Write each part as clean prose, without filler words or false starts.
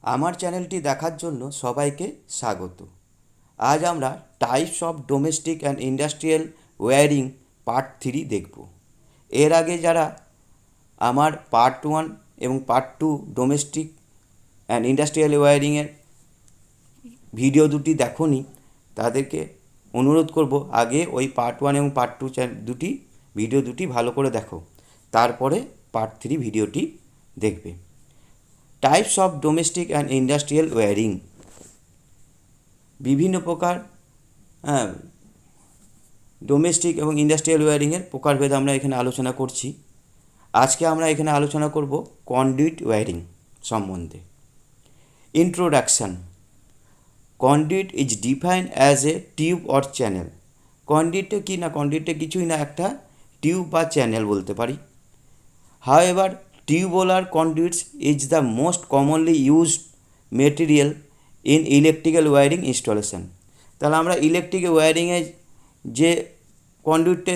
আমার চ্যানেলটি দেখার জন্য সবাইকে স্বাগত। আজ আমরা types of domestic and industrial wiring part 3 দেখব। এর আগে যারা আমার পার্ট 1 এবং পার্ট 2 ডোমেস্টিক অ্যান্ড ইন্ডাস্ট্রিয়াল ওয়্যারিংয়ের ভিডিও দুটি দেখোনি, তাদেরকে অনুরোধ করব আগে ওই পার্ট 1 এবং পার্ট 2 ভিডিও দুটি ভালো করে দেখো, তারপরে পার্ট 3 ভিডিওটি দেখবে। Types of domestic and industrial wiring, বিভিন্ন প্রকার ডোমেস্টিক এবং ইন্ডাস্ট্রিয়াল ওয়্যারিংয়ের প্রকারভেদ আমরা এখানে আলোচনা করছি। আজকে আমরা এখানে আলোচনা করব কন্ডুইট ওয়্যারিং সম্বন্ধে। Introduction. Conduit is defined as a tube or channel. কন্ডুইটটা কি না, কন্ডুইটটা কিছুই না, একটা টিউব বা চ্যানেল বলতে পারি। However, tubular conduits is the most commonly used material in electrical wiring installation. তাহলে আমরা ইলেকট্রিক ওয়্যারিংয়ে যে কন্ডুইটে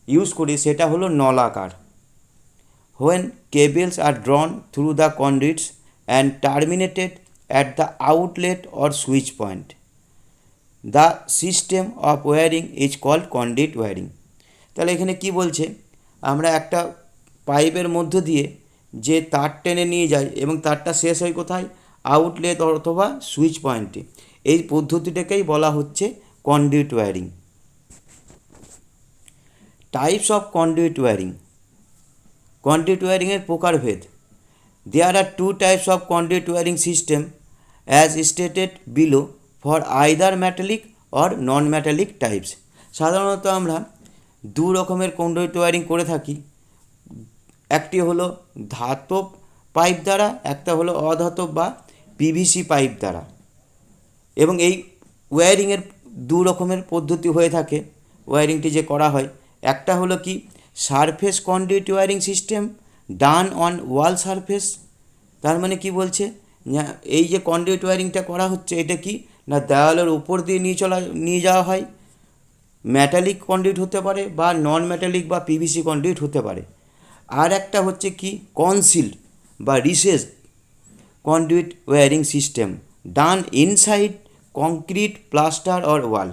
ইউজ করি সেটা হলো নলাকার। When cables are drawn through the conduits and terminated at the outlet or switch point, the system of wiring is called conduit wiring. তাহলে এখানে কি বলছে, আমরা একটা পাইপের মধ্য দিয়ে যে তার টেনে নিয়ে যায় এবং তারটা শেষ হয় কোথায়, আউটলেট অথবা সুইচ পয়েন্টে। এই পদ্ধতিটাকেই বলা হচ্ছে conduit wiring. Types of conduit wiring. Conduit ওয়্যারিংয়ের প্রকারভেদ। There are two types of conduit wiring system as stated below for either metallic or non metallic types. সাধারণত আমরা দু রকমের কন্ডুইট ওয়্যারিং করে থাকি। একটি হলো ধাতব পাইপ দ্বারা, একটা হলো অধাতব বা পিভিসি পাইপ দ্বারা। এবং এই ওয়্যারিংয়ের দু রকমের পদ্ধতি হয়ে থাকে। ওয়্যারিংটি যে করা হয়, একটা হলো কি surface conduit wiring system done on wall surface. তার মানে কি বলছে, এই যে কন্ডুইট ওয়্যারিংটা করা হচ্ছে এটা কি না, দেওয়ালের উপর দিয়ে নিয়ে যাওয়া হয়। মেটালিক কন্ডুইট হতে পারে বা নন মেটালিক বা পিভিসি কন্ডুইট হতে পারে। আর একটা হচ্ছে কি কনসিল্ড বা recessed conduit wiring system done inside concrete plaster or wall.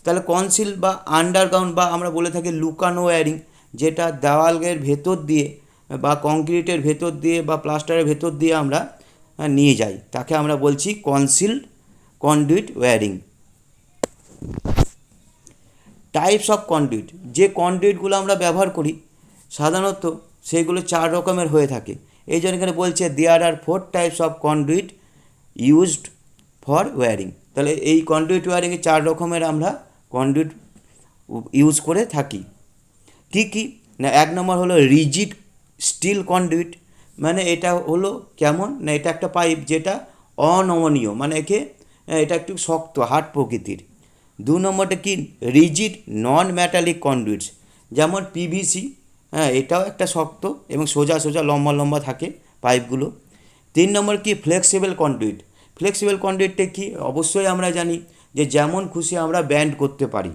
তাহলে কনসিল বা আন্ডারগ্রাউন্ড বা আমরা বলে থাকি লুকানো ওয়্যারিং, যেটা দেওয়ালের ভেতর দিয়ে বা কংক্রিটের ভেতর দিয়ে বা প্লাস্টারের ভেতর দিয়ে আমরা নিয়ে যাই, তাকে আমরা বলছি concealed conduit wiring. Types of conduit. যে কন্ডুইটগুলো আমরা ব্যবহার করি সাধারণত সেইগুলো চার রকমের হয়ে থাকে। এই জন্য এখানে বলছে there are 4 types of conduit used for wiring. তাহলে এই কন্ডুইট ওয়্যারিংয়ে 4 রকমের আমরা কন্ডুইট ইউজ করে থাকি। কি কি না, 1 নম্বর হলো রিজিড স্টিল কন্ডুইট। মানে এটা হলো কেমন না, এটা একটা পাইপ যেটা অনমনীয়, মানে এটা একটু শক্ত হার্ড প্রকৃতির। 2 নম্বরটা কি রিজিড নন মেটালিক কন্ডুইটস, যেমন পিভিসি। এটাও একটা শক্ত এবং সোজা সোজা লম্বা লম্বা থাকে পাইপগুলো। 3 নম্বর কি ফ্লেক্সিবল কন্ডুইট। ফ্লেক্সিবল কন্ডুইটটা কি অবশ্যই আমরা জানি যে যেমন খুশি আমরা ব্যান্ড করতে পারি।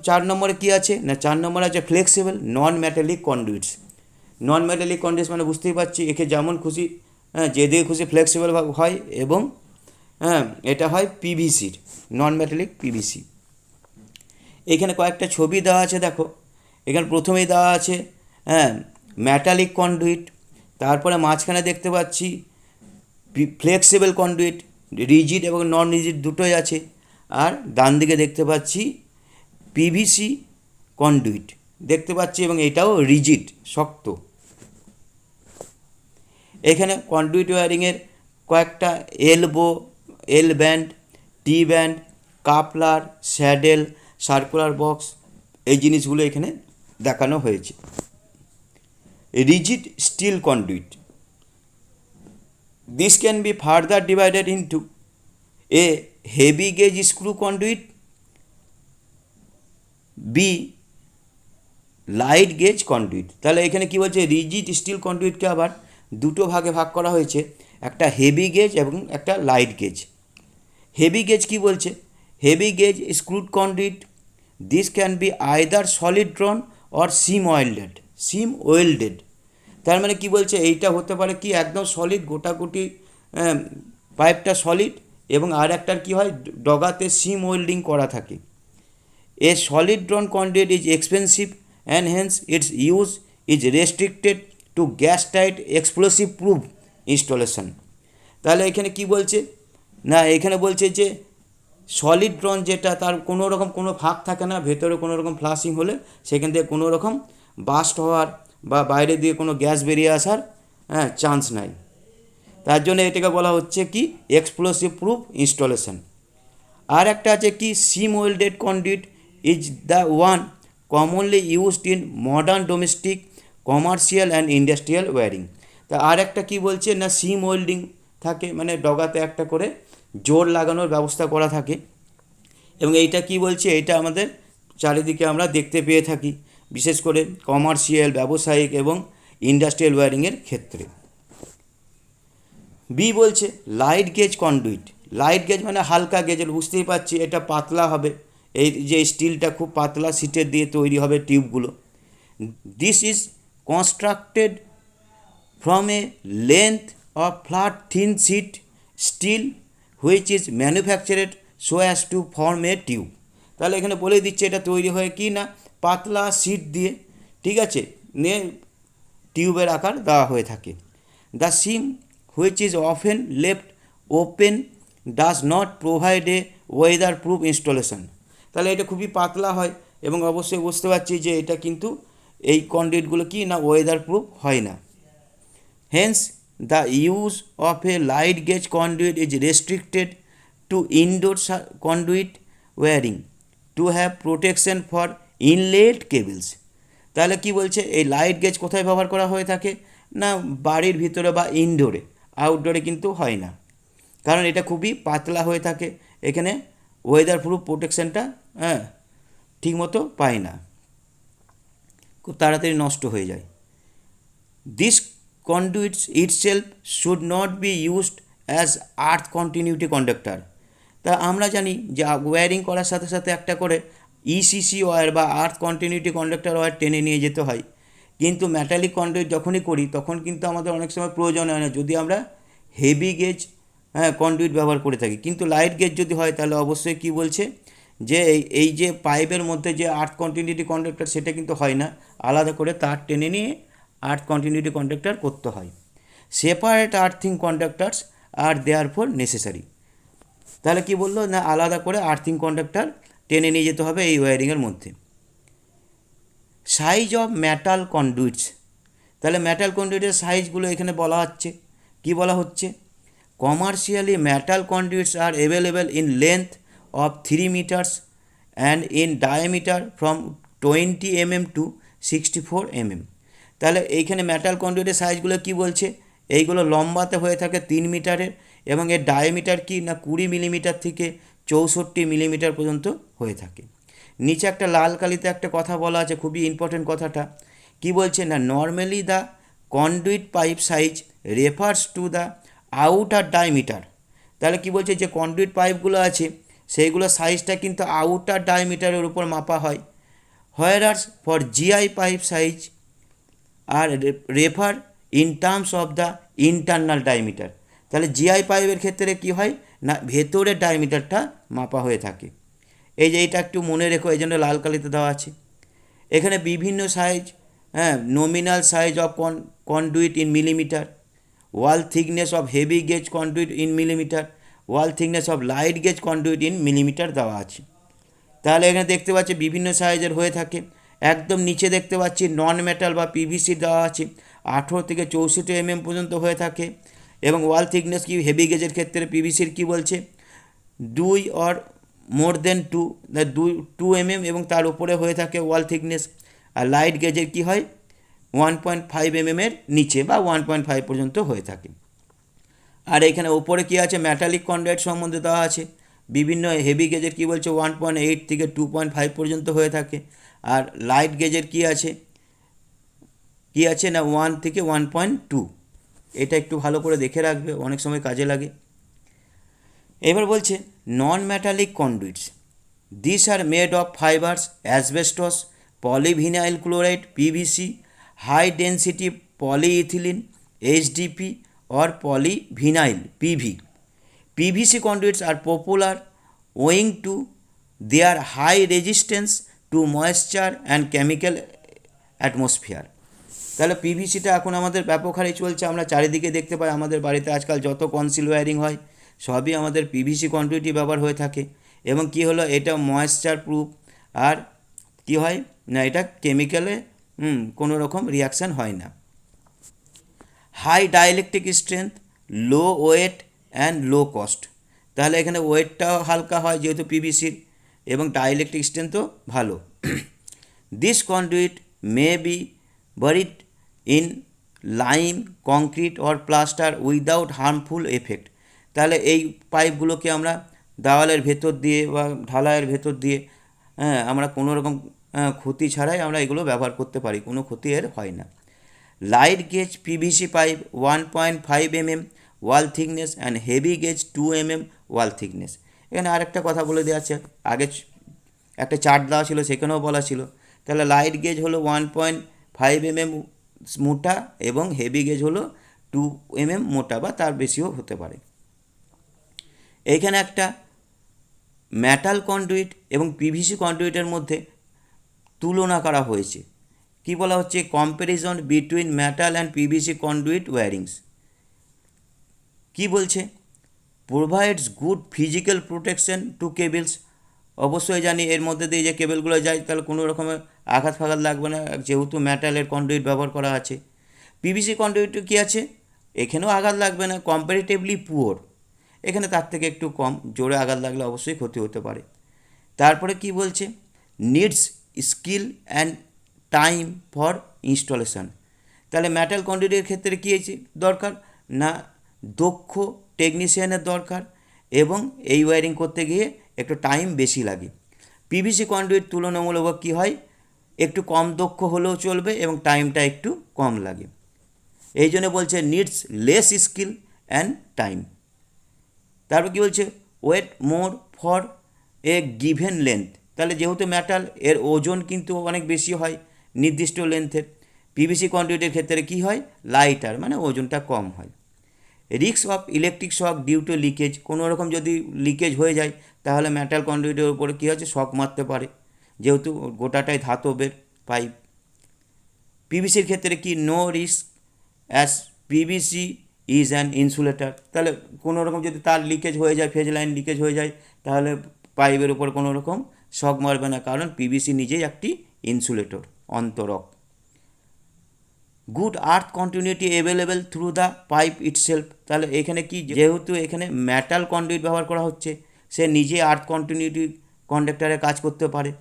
4 নম্বরে কি আছে না, 4 নম্বরে আছে flexible non metallic conduits. Non metallic conduits মানে বুঝতেই পারছি, একে যেমন খুশি যেদিকে খুশি ফ্লেক্সিবল হয় এবং এটা হয় পিভিসির, নন মেটালিক পিভিসি। এখানে কয়েকটা ছবি দেওয়া আছে, দেখো এখানে প্রথমেই দেওয়া আছে মেটালিক কন্ডুইট, তারপরে মাঝখানে দেখতে পাচ্ছি ফ্লেক্সিবল কন্ডুইট, রিজিড এবং নন রিজিড দুটোই আছে, আর ডান দিকে দেখতে পাচ্ছি পিভিসি কন্ডুইট দেখতে পাচ্ছি এবং এটাও রিজিড শক্ত। এখানে কন্ডুইট ওয়্যারিংয়ের কয়েকটা elbow, L bend, T bend, coupler, saddle, circular box, এই জিনিসগুলো এখানে দেখানো হয়েছে। Rigid steel conduit, this can be further divided into a heavy gauge screw conduit, B light gauge conduit. তাহলে এখানে কি বলছে, রিজিড স্টিল কন্ডুইটকে আবার দুটো ভাগে ভাগ করা হয়েছে, একটা হেভি গেজ এবং একটা লাইট গেজ। হেভি গেজ কি বলছে, heavy gauge screwed conduit, this can B either solid ড্রন or SIM welded. তার মানে কি বলছে, এইটা হতে পারে কি একদম সলিড গোটাগুটি পাইপটা সলিড, এবং আর একটার কী হয় ডগাতে সিম ওয়েল্ডিং করা থাকে। A solid drawn conduit is expensive and hence its use is restricted to gas tight explosive proof installation. তাহলে এখানে কি বলছে না, এখানে বলছে যে সলিড ড্রন যেটা তার কোনো রকম কোনো ফাঁক থাকে না, ভেতরে কোনো রকম ফ্লাশিং হলে সেখান থেকে কোনো রকম বাস্ট হওয়ার বা বাইরে দিয়ে কোনো গ্যাস বেরিয়ে আসার চান্স নাই। তার জন্য এটাকে বলা হচ্ছে কি এক্সপ্লোসিভ প্রুফ ইনস্টলেশন। আর একটা আছে কি seam welded conduit is the one commonly used in modern domestic commercial and industrial wiring. তা আর একটা কী বলছে না, সিম ওয়েল্ডিং থাকে, মানে ডগাতে একটা করে জোর লাগানোর ব্যবস্থা করা থাকে, এবং এইটা কি বলছে, এইটা আমাদের চারিদিকে আমরা দেখতে পেয়ে থাকি, বিশেষ করে কমার্শিয়াল, ব্যবসায়িক এবং ইন্ডাস্ট্রিয়াল ওয়্যারিংয়ের ক্ষেত্রে। বি বলছে light gauge conduit. Light gauge মানে হালকা গেজ, বুঝতেই পারছি এটা পাতলা হবে, এই যে স্টিলটা খুব পাতলা শিটের দিয়ে তৈরি হবে টিউবগুলো। This is constructed from a length of flat thin sheet steel which is manufactured so as to form a tube. তাহলে এখানে বলে দিচ্ছে এটা তৈরি হয় কি না, পাতলা শিট দিয়ে, ঠিক আছে, নিয়ে টিউবের আকার দেওয়া হয়ে থাকে। The SIM which is often left open does not provide a weather proof installation. তাহলে এটা খুবই পাতলা হয়, এবং অবশ্যই বুঝতে পারছি যে এটা কিন্তু এই কন্ডুইটগুলো কি না ওয়েদার প্রুফ হয় না। Hence the use of a light gauge conduit is restricted to indoor conduit wiring to have protection for inlet cables. তাহলে কি বলছে, এই লাইট গেজ কোথায় ব্যবহার করা হয়ে থাকে না, বাড়ির ভিতরে বা ইনডোরে, আউটডোরে কিন্তু হয় না, কারণ এটা খুবই পাতলা হয়ে থাকে, এখানে ওয়েদার প্রুফ প্রোটেকশনটা ঠিকমতো পায় না, খুব তাড়াতাড়ি নষ্ট হয়ে যায়। This conduits itself should not be used as earth continuity conductor. তা আমরা জানি যে ওয়্যারিং করার সাথে সাথে একটা করে ইসিসি ওয়্যার বা আর্থ কন্টিনিউটি কন্ডাক্টর ওয়্যার টেনে নিয়ে যেতে হয়, কিন্তু মেটালিক কন্ডুইট যখনই করি তখন কিন্তু আমাদের অনেক সময় প্রয়োজন হয় না, যদি আমরা হেভি গেজ কন্ডুইট ব্যবহার করে থাকি। কিন্তু লাইট গেজ যদি হয় তাহলে অবশ্যই কি বলছে যে এই যে পাইপের মধ্যে যে আর্থ কন্টিনিউটি কন্ডাক্টর সেটা কিন্তু হয় না, আলাদা করে তার টেনে নিয়ে আর্থ কন্টিনিউটি কন্ডাক্টর করতে হয়। Separate earthing conductors are therefore necessary. তাহলে কি বললো না, আলাদা করে আর্থিং কন্ডাক্টর টেনে নিয়ে যেতে হবে এই ওয়্যারিংয়ের মধ্যে। Size of metal conduits. তাহলে মেটাল কন্ডুইটের সাইজগুলো এখানে বলা হচ্ছে, কি বলা হচ্ছে, commercially metal conduits are available in length of 3 meters and in diameter from 20 mm to 64 mm। তাহলে এইখানে মেটাল কন্ডুইটের সাইজগুলো কি বলছে, এইগুলো লম্বাতে হয়ে থাকে 3 মিটারের, এবং এর ডায়ামিটার কি না 20 মিলিমিটার থেকে 64 মিলিমিটার পর্যন্ত হয়ে থাকে। নিচে একটা লাল কালিতে একটা কথা বলা আছে, খুবই ইম্পর্টেন্ট কথাটা, কি বলছে না, normally the conduit pipe size refers to the outer diameter. তাহলে কি বলছে, যে কন্ডুইট পাইপগুলো আছে সেইগুলো সাইজটা কিন্তু আউটার ডায়ামিটারের উপর মাপা হয়, whereas for GI pipe size are refer in terms of the internal diameter. তাহলে জিআই পাইপের ক্ষেত্রে কি হয় না, ভেতরের ডায়ামিটারটা মাপা হয়ে থাকে। এই যে এইটা একটু মনে রেখো, এই জন্য লাল কালিতে দেওয়া আছে। এখানে বিভিন্ন size, nominal size of conduit in millimetre, wall thickness of heavy gauge conduit in millimetre, wall thickness of light gauge conduit in millimetre দেওয়া আছে। তাহলে এখানে দেখতে পাচ্ছি বিভিন্ন সাইজের হয়ে থাকে। একদম নিচে দেখতে পাচ্ছি নন মেটাল বা পিভিসি দেওয়া আছে, 18 থেকে 64 mm পর্যন্ত হয়ে থাকে, এবং ওয়াল থিকনেস কি হেভি গেজের ক্ষেত্রে পিভিসির কি বলছে 2 অর মোর দেন 2 mm এবং তার উপরে হয়ে থাকে ওয়াল থিকনেস। আর লাইট গেজের কি হয় 1.5 mm এর নিচে বা 1.5 পর্যন্ত হয়ে থাকে। আর এখানে ওপরে কি আছে, মেটালিক কন্ডুইট সম্বন্ধে দেওয়া আছে, বিভিন্ন হেভি গেজের কি বলছে 1.8 থেকে 2.5 পর্যন্ত হয়ে থাকে। আর লাইট গেজের কি আছে না 1 থেকে 1.2। এটা একটু ভালো করে দেখে রাখবে, অনেক সময় কাজে লাগে। এবার বলছে non metallic conduits, this are made of fibres asbestos, polyvinyl chloride, PVC, high density polyethylene, HDP, or polyvinyl (PV). PVC conduits are popular owing to their high resistance to moisture and chemical atmosphere. তাহলে পিভিসিটা এখন আমাদের ব্যাপক হারে চলছে, আমরা চারিদিকে দেখতে পাই আমাদের বাড়িতে আজকাল যত কনসিল ওয়্যারিং হয় সবই আমাদের পিভিসি কন্ডুইটই ব্যবহার হয়ে থাকে। এবং কি হলো, এটা ময়েশ্চার প্রুফ, আর কি হয় না, এটা কেমিক্যালে কোনো রকম রিয়াকশান হয় না। High dielectric strength, low weight and low cost. তাহলে এখানে ওয়েটটাও হালকা হয় যেহেতু পিভিসির, এবং ডাইইলেকট্রিক স্ট্রেংথও ভালো। This conduit may be buried in lime, concrete or plaster without harmful effect. তাহলে এই পাইপগুলোকে আমরা দেওয়ালের ভেতর দিয়ে বা ঢালাইয়ের ভেতর দিয়ে আমরা কোনো রকম ক্ষতি ছাড়াই আমরা এগুলো ব্যবহার করতে পারি, কোনো ক্ষতি এর হয় না। Light gauge PVC pipe 1.5 mm wall thickness and heavy gauge 2 mm wall thickness. এখানে আরেকটা কথা বলে দেওয়া আছে, আগে একটা চার্ট দেওয়া ছিল সেখানেও বলা ছিল। তাহলে লাইট গেজ হলো 1.5 mm মোটা এবং হেভি গেজ হলো 2 mm মোটা বা তার বেশিও হতে পারে। এইখানে একটা মেটাল কন্ডুইট এবং পিভিসি কন্ডুইটের মধ্যে তুলনা করা হয়েছে। কি বলা হচ্ছে, comparison between metal and PVC conduit wirings. কি বলছে, provides good physical protection to cables. অবশ্যই জানি এর মধ্যে দিয়ে যে কেবলগুলো যায় তাহলে কোনো রকমের আঘাত ফাঘাত লাগবে না, যেহেতু মেটালের কন্ডুইট ব্যবহার করা আছে। পিভিসি কন্ডুইট কী আছে, এখানেও আঘাত লাগবে না, কম্পারেটিভলি পুওর, এখানে তার থেকে একটু কম, জোরে আঘাত লাগলে অবশ্যই ক্ষতি হতে পারে। তারপরে কি বলছে, needs skill and time for installation. তাহলে মেটাল কন্ডুইটের ক্ষেত্রে কী দরকার না, দক্ষ টেকনিশিয়ানের দরকার এবং এই ওয়্যারিং করতে গিয়ে একটু টাইম বেশি লাগে। পিভিসি কন্ডুইট তুলনামূলক কী হয়, একটু কম দক্ষ হলেও চলবে এবং টাইমটা একটু কম লাগে। এই জন্য বলছে needs less skill and time. তারপর কী বলছে, weight more for a given length. তাহলে যেহেতু মেটাল এর ওজন কিন্তু অনেক বেশি হয় নির্দিষ্ট লেন্থের, পিভিসি কন্ডুইটের ক্ষেত্রে কী হয়, লাইটার, মানে ওজনটা কম হয়। Risk of electric shock due to leakage, কোনো রকম যদি লিকেজ হয়ে যায় তাহলে মেটাল কন্ডুইটের উপরে কী হচ্ছে, শক মারতে পারে, যেহেতু গোটাটাই ধাতবের পাইপ। পিভিসির ক্ষেত্রে কি, no risk as PVC is an insulator. তাহলে কোনো রকম যদি তার লিকেজ হয়ে যায়, ফেজ লাইন লিকেজ হয়ে যায়, তাহলে পাইপের উপর কোনো রকম শক মারবে না, কারণ পিভিসি নিজেই একটি ইনসুলেটর, অন্তরক। Good earth continuity available through the pipe itself. তাহলে এখানে কি, যেহেতু এখানে মেটাল কন্ডুইট ব্যবহার করা হচ্ছে, সে নিজে আর্থ কন্টিনিউটি কন্ডাক্টারে কাজ করতে পারে।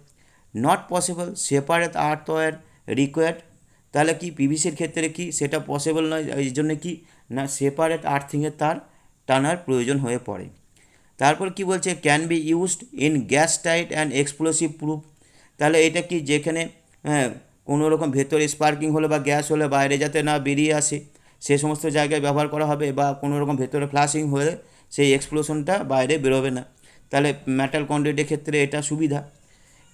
Not possible separate earth wire required. তাহলে কি পিভিসির ক্ষেত্রে কি সেটা পসিবল নয়, এই জন্য কি না, সেপারেট আর্থিংয়ের তার টানার প্রয়োজন হয়ে পড়ে। তারপর কি বলছে, can be used in gas tight and explosive proof. তাহলে এটা কি, যেখানে কোনো রকম ভেতরে স্পার্কিং হলে বা গ্যাস হলে বাইরে যাতে না বেরিয়ে আসে সে সমস্ত জায়গায় ব্যবহার করা হবে, বা কোনো রকম ভেতরে ফ্লাশিং হলে সেই এক্সপ্লোশনটা বাইরে বেরোবে না। তাহলে মেটাল কন্ডুইটের ক্ষেত্রে এটা সুবিধা।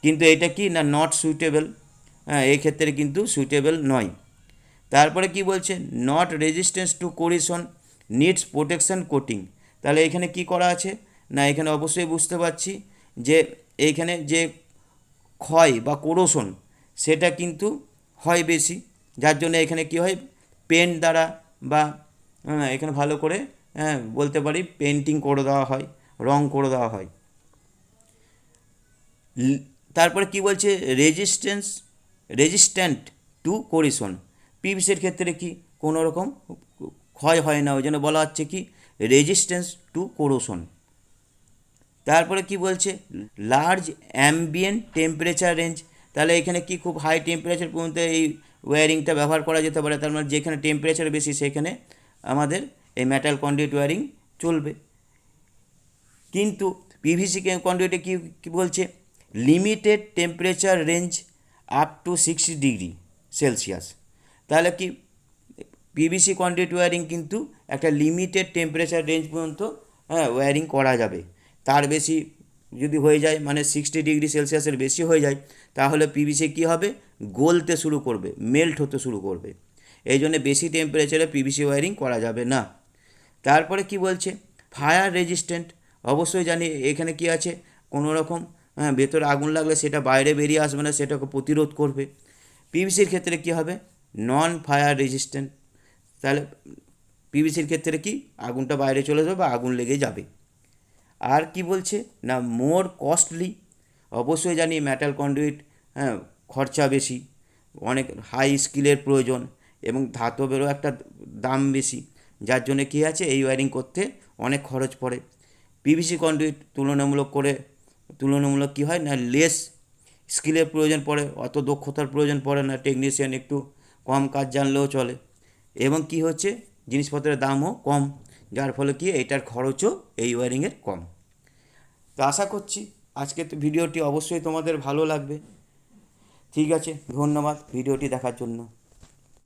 কিন্তু এটা কি না, নট সুইটেবল, এই ক্ষেত্রে কিন্তু সুইটেবল নয়। তারপরে কি বলছে, not resistance to corrosion, needs protection coating. তাহলে এখানে কি করা আছে না, এখানে অবশ্যই বুঝতে পারছি যে এইখানে যে ক্ষয় বা কোরোশন সেটা কিন্তু হয় বেশি, যার জন্য এখানে কি হয়, পেন্ট দ্বারা বা এখানে ভালো করে বলতে পারি পেন্টিং করে দেওয়া হয়, রং করে দেওয়া হয়। তারপরে কি বলছে, রেজিস্ট্যান্ট টু কোরিশন। পিভিসির ক্ষেত্রে কি কোনো রকম ক্ষয় হয় না, ওই জন্য বলা হচ্ছে কি রেজিস্ট্যান্স টু কোরোশন। তারপরে কি বলছে, লার্জ অ্যাম্বিয়েন্ট টেম্পারেচার রেঞ্জ। তাহলে এখানে কি খুব হাই টেম্পারেচার পর্যন্ত এই ওয়্যারিংটা ব্যবহার করা যেতে পারে, তার মানে যেখানে টেম্পারেচার বেশি সেখানে আমাদের এই মেটাল কন্ডুইট ওয়্যারিং চলবে। কিন্তু পিভিসি কন্ডুইটে কি বলছে, limited temperature range up to 60 degree Celsius. তাহলে কি পিভিসি কন্ডুইট ওয়্যারিং কিন্তু একটা লিমিটেড টেম্পারেচার রেঞ্জ পর্যন্ত ওয়্যারিং করা যাবে, তার বেশি যদি হয়ে যায়, মানে 60 ডিগ্রি সেলসিয়াসের বেশি হয়ে যায়, তাহলে পিভিসি কী হবে, গলতে শুরু করবে, মেল্ট হতে শুরু করবে, এই জন্য বেশি টেম্পারেচারে পিভিসি ওয়্যারিং করা যাবে না। তারপরে কি বলছে, ফায়ার রেজিস্ট্যান্ট। অবশ্যই জানি এখানে কি আছে, কোনো রকম ভেতরে আগুন লাগলে সেটা বাইরে বেরিয়ে আসবে না, সেটাকে প্রতিরোধ করবে। পিভিসির ক্ষেত্রে কি হবে, নন ফায়ার রেজিস্ট্যান্ট। তাহলে পিভিসির ক্ষেত্রে কি, আগুনটা বাইরে চলে যাবে বা আগুন লেগে যাবে। আর কি বলছে না, মোর কস্টলি। অবশ্যই জানি মেটাল কন্ডুইট খরচা বেশি, অনেক হাই স্কিলের প্রয়োজন এবং ধাতবেরও একটা দাম বেশি, যার জন্য কী আছে এই ওয়্যারিং করতে অনেক খরচ পড়ে। পিভিসি কন্ডুইট তুলনামূলক কী হয় না, লেস স্কিলের প্রয়োজন পড়ে, অত দক্ষতার প্রয়োজন পড়ে না, টেকনিশিয়ান একটু কম কাজ জানলেও চলে, এবং কি হচ্ছে জিনিসপত্রের দামও কম, যার ফলে কি এটার খরচও এই ওয়্যারিংয়ের কম। তো আশা করছি আজকের ভিডিওটি অবশ্যই তোমাদের ভালো লাগবে। ঠিক আছে, ধন্যবাদ ভিডিওটি দেখার জন্য।